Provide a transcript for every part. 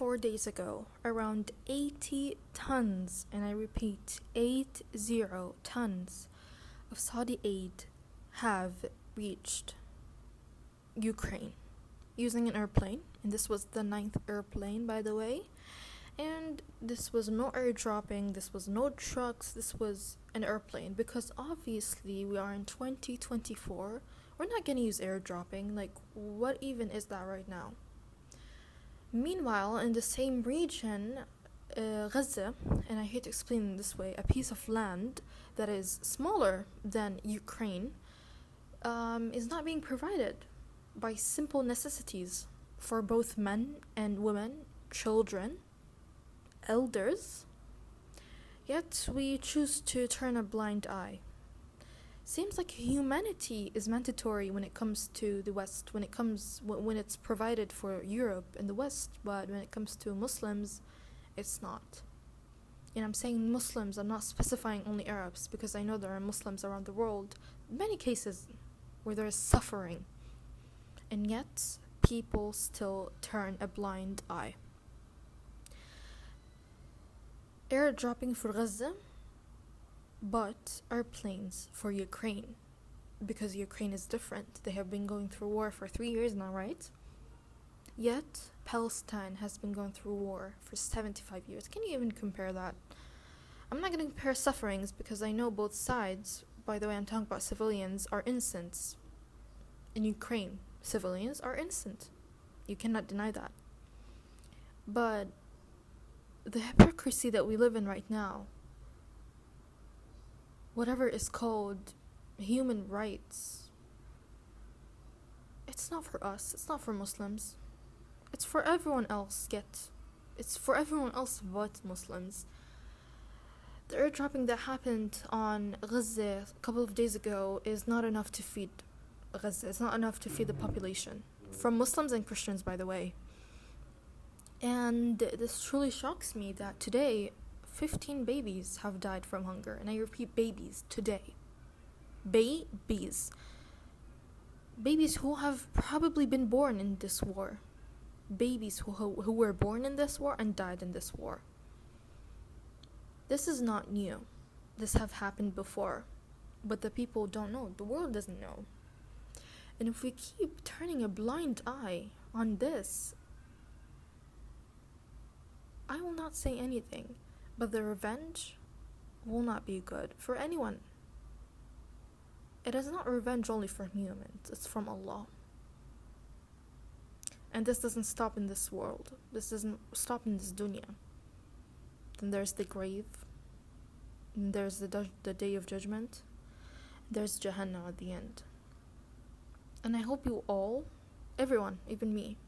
4 days ago, around 80 tons, and I repeat, 80 tons of Saudi aid have reached Ukraine using an airplane. And this was the ninth airplane, by the way. And this was no airdropping, this was no trucks, this was an airplane. Because obviously we are in 2024. We're not gonna use airdropping. Like, what even is that right now? Meanwhile, in the same region, Gaza, and I hate to explain it this way, a piece of land that is smaller than Ukraine, is not being provided by simple necessities for both men and women, children, elders. Yet we choose to turn a blind eye. Seems like humanity is mandatory when it comes to the West, when it's provided for Europe and the West, but when it comes to Muslims, it's not. And I'm saying Muslims, I'm not specifying only Arabs, because I know there are Muslims around the world, many cases where there is suffering, and yet people still turn a blind eye. Airdropping for Gaza, but airplanes for Ukraine, because Ukraine is different. They have been going through war for 3 years now, right? Yet Palestine has been going through war for 75 years. Can you even compare that? I'm not going to compare sufferings because I know both sides. By the way, I'm talking about civilians are innocent. In Ukraine, civilians are innocent. You cannot deny that. But the hypocrisy that we live in right now, whatever is called human rights, it's not for us, it's not for Muslims, it's for everyone else, it's for everyone else but Muslims. The airdropping that happened on Gaza a couple of days ago is not enough to feed Gaza, it's not enough to feed the population, from Muslims and Christians, by the way. And this truly shocks me that today 15 babies have died from hunger. And I repeat, babies, today. Babies. Babies who have probably been born in this war. Babies who were born in this war and died in this war. This is not new. This have happened before. But the people don't know. The world doesn't know. And if we keep turning a blind eye on this, I will not say anything. But the revenge will not be good for anyone. It is not revenge only from humans, it's from Allah. And this doesn't stop in this world. This doesn't stop in this dunya. Then there's the grave. And there's the day of judgment. There's Jahannam at the end. And I hope you all, everyone, even me,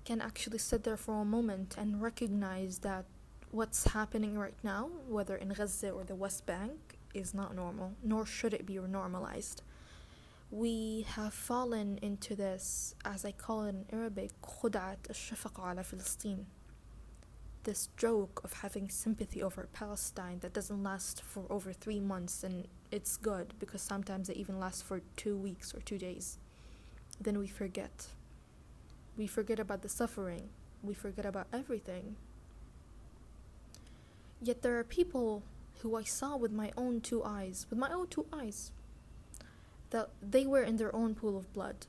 can actually sit there for a moment and recognize that what's happening right now, whether in Gaza or the West Bank, is not normal, nor should it be normalized. We have fallen into this, as I call it in Arabic, خدعة الشفقة على فلسطين. This joke of having sympathy over Palestine that doesn't last for over 3 months, and it's good because sometimes it even lasts for 2 weeks or 2 days. Then we forget. We forget about the suffering. We forget about everything. Yet there are people who I saw with my own two eyes, that they were in their own pool of blood.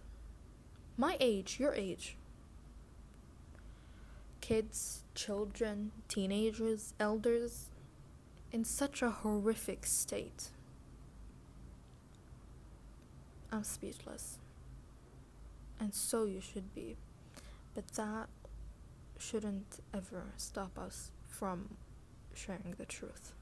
My age, your age. Kids, children, teenagers, elders, in such a horrific state. I'm speechless. And so you should be. But that shouldn't ever stop us from sharing the truth.